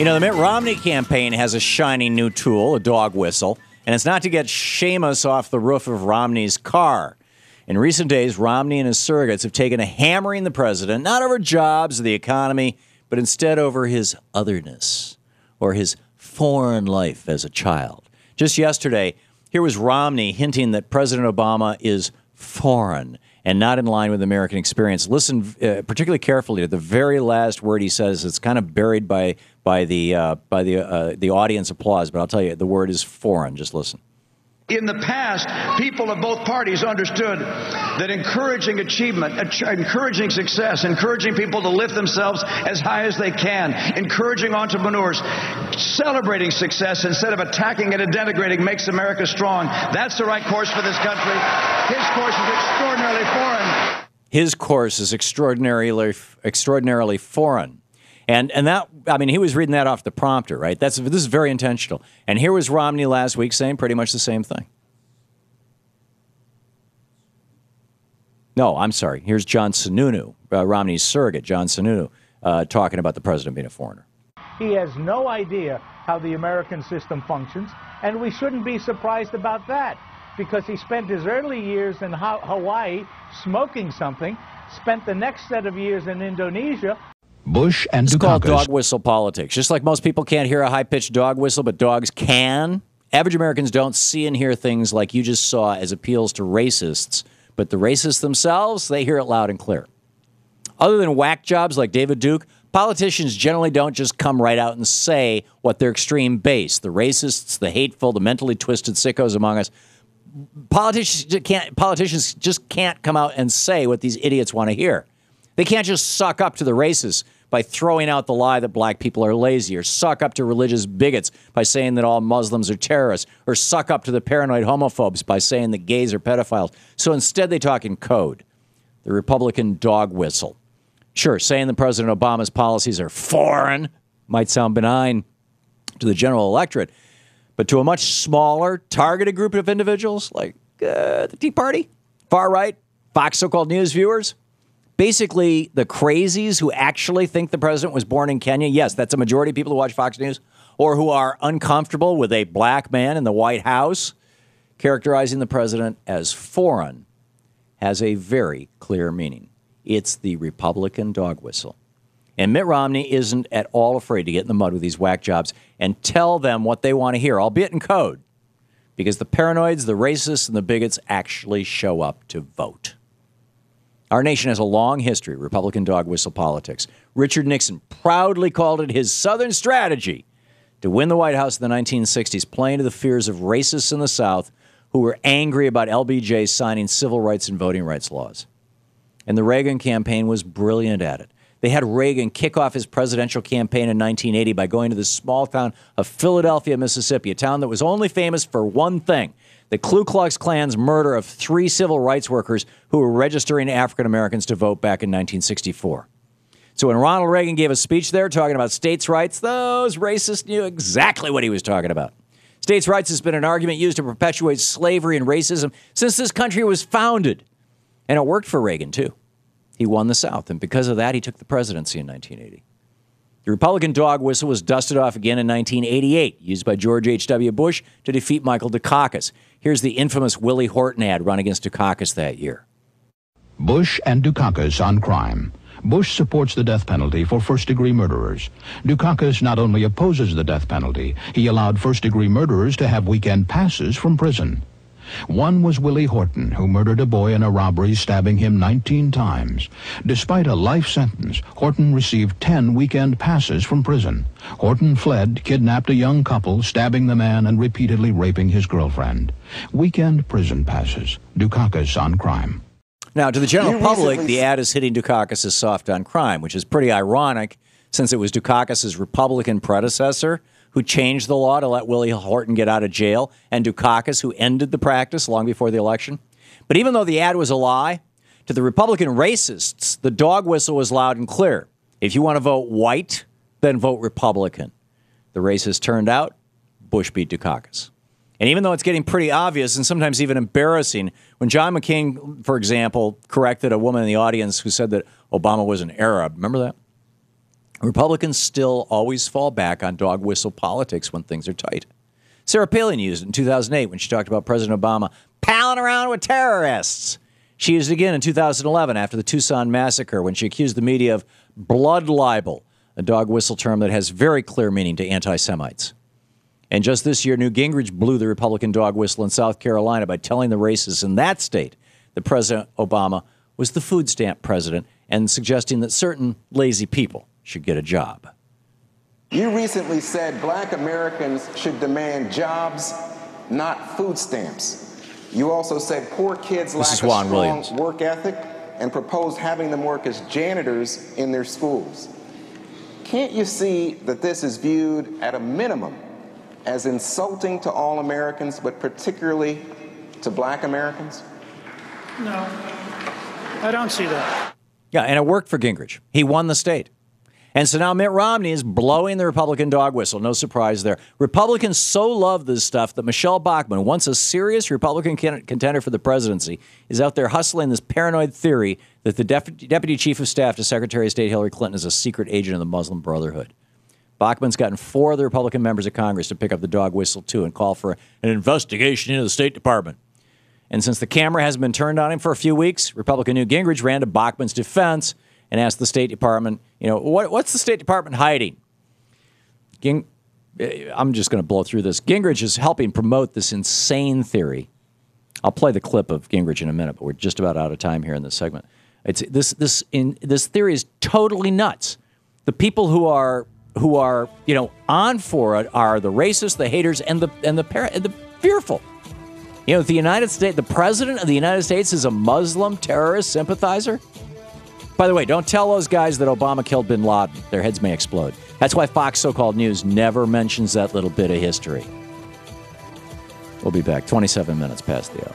You know, the Mitt Romney campaign has a shiny new tool, a dog whistle, and it's not to get Seamus off the roof of Romney's car. In recent days, Romney and his surrogates have taken a hammering the president, not over jobs or the economy, but instead over his otherness or his foreign life as a child. Just yesterday, here was Romney hinting that President Obama is foreign and not in line with American experience. Listen particularly carefully to the very last word he says. It's kind of buried by the audience applause, but I'll tell you, the word is foreign. Just listen. In the past, people of both parties understood that encouraging achievement, encouraging success, encouraging people to lift themselves as high as they can, encouraging entrepreneurs, celebrating success instead of attacking it and denigrating makes America strong. That's the right course for this country. His course is extraordinarily foreign. His course is extraordinarily foreign. And that, I mean, he was reading that off the prompter, right? This is very intentional. And here was Romney last week saying pretty much the same thing. No, I'm sorry. Here's John Sununu, Romney's surrogate, John Sununu, talking about the president being a foreigner. He has no idea how the American system functions, and we shouldn't be surprised about that, because he spent his early years in Hawaii smoking something, spent the next set of years in Indonesia. Bush and It's Dukakis. called dog whistle politics. Just like most people can't hear a high-pitched dog whistle, but dogs can. Average Americans don't see and hear things like you just saw as appeals to racists, but the racists themselves, they hear it loud and clear. Other than whack jobs like David Duke, politicians generally don't just come right out and say what their extreme base, the racists, the hateful, the mentally twisted sickos among us, politicians just can't come out and say what these idiots want to hear. They can't just suck up to the racists by throwing out the lie that black people are lazy, or suck up to religious bigots by saying that all Muslims are terrorists, or suck up to the paranoid homophobes by saying that gays are pedophiles. So instead they talk in code, the Republican dog whistle. Sure, saying that President Obama's policies are foreign might sound benign to the general electorate, but to a much smaller, targeted group of individuals like the Tea Party, far right, Fox so-called news viewers, basically the crazies who actually think the president was born in Kenya. Yes, that's a majority of people who watch Fox News, or who are uncomfortable with a black man in the White House characterizing the president as foreign has a very clear meaning. It's the Republican dog whistle. And Mitt Romney isn't at all afraid to get in the mud with these whack jobs and tell them what they want to hear, albeit in code, because the paranoids, the racists, and the bigots actually show up to vote. Our nation has a long history of Republican dog whistle politics. Richard Nixon proudly called it his Southern strategy to win the White House in the 1960s, playing to the fears of racists in the South who were angry about LBJ signing civil rights and voting rights laws. And the Reagan campaign was brilliant at it. They had Reagan kick off his presidential campaign in 1980 by going to the small town of Philadelphia, Mississippi, a town that was only famous for one thing: the Ku Klux Klan's murder of 3 civil rights workers who were registering African Americans to vote back in 1964. So when Ronald Reagan gave a speech there talking about states' rights, those racists knew exactly what he was talking about. States' rights has been an argument used to perpetuate slavery and racism since this country was founded. And it worked for Reagan, too. He won the South, and because of that, he took the presidency in 1980. The Republican dog whistle was dusted off again in 1988, used by George H.W. Bush to defeat Michael Dukakis. Here's the infamous Willie Horton ad run against Dukakis that year. Bush and Dukakis on crime. Bush supports the death penalty for first-degree murderers. Dukakis not only opposes the death penalty, he allowed first-degree murderers to have weekend passes from prison. One was Willie Horton, who murdered a boy in a robbery, stabbing him 19 times. Despite a life sentence, Horton received 10 weekend passes from prison. Horton fled, kidnapped a young couple, stabbing the man and repeatedly raping his girlfriend. Weekend prison passes. Dukakis on crime. Now, to the general public, the ad is hitting Dukakis as soft on crime, which is pretty ironic since it was Dukakis' Republican predecessor who changed the law to let Willie Horton get out of jail, and Dukakis who ended the practice long before the election. But even though the ad was a lie, to the Republican racists, the dog whistle was loud and clear. If you want to vote white, then vote Republican. The racists turned out, Bush beat Dukakis. And even though it's getting pretty obvious and sometimes even embarrassing, when John McCain, for example, corrected a woman in the audience who said that Obama was an Arab, remember that? Republicans still always fall back on dog whistle politics when things are tight. Sarah Palin used it in 2008 when she talked about President Obama palling around with terrorists. She used it again in 2011 after the Tucson massacre when she accused the media of blood libel, a dog whistle term that has very clear meaning to anti-Semites. And just this year, Newt Gingrich blew the Republican dog whistle in South Carolina by telling the racists in that state that President Obama was the food stamp president and suggesting that certain lazy people should get a job. You recently said black Americans should demand jobs, not food stamps. You also said poor kids lack a strong work ethic and proposed having them work as janitors in their schools. Can't you see that this is viewed at a minimum as insulting to all Americans, but particularly to black Americans? No, I don't see that. Yeah, and it worked for Gingrich. He won the state. And so now Mitt Romney is blowing the Republican dog whistle. No surprise there. Republicans so love this stuff that Michelle Bachmann, once a serious Republican contender for the presidency, is out there hustling this paranoid theory that the Deputy Chief of Staff to Secretary of State Hillary Clinton is a secret agent of the Muslim Brotherhood. Bachmann's gotten 4 of the Republican members of Congress to pick up the dog whistle, too, and call for an investigation into the State Department. And since the camera hasn't been turned on him for a few weeks, Republican Newt Gingrich ran to Bachmann's defense and asked the State Department, what's the State Department hiding? I'm just going to blow through this. Gingrich is helping promote this insane theory. I'll play the clip of Gingrich in a minute, but we're just about out of time here in this segment. This theory is totally nuts. The people who are on for it are the racists, the haters, and the fearful. The United States, the president of the United States is a Muslim terrorist sympathizer. By the way, don't tell those guys that Obama killed bin Laden. Their heads may explode. That's why Fox so-called news never mentions that little bit of history. We'll be back 27 minutes past the hour.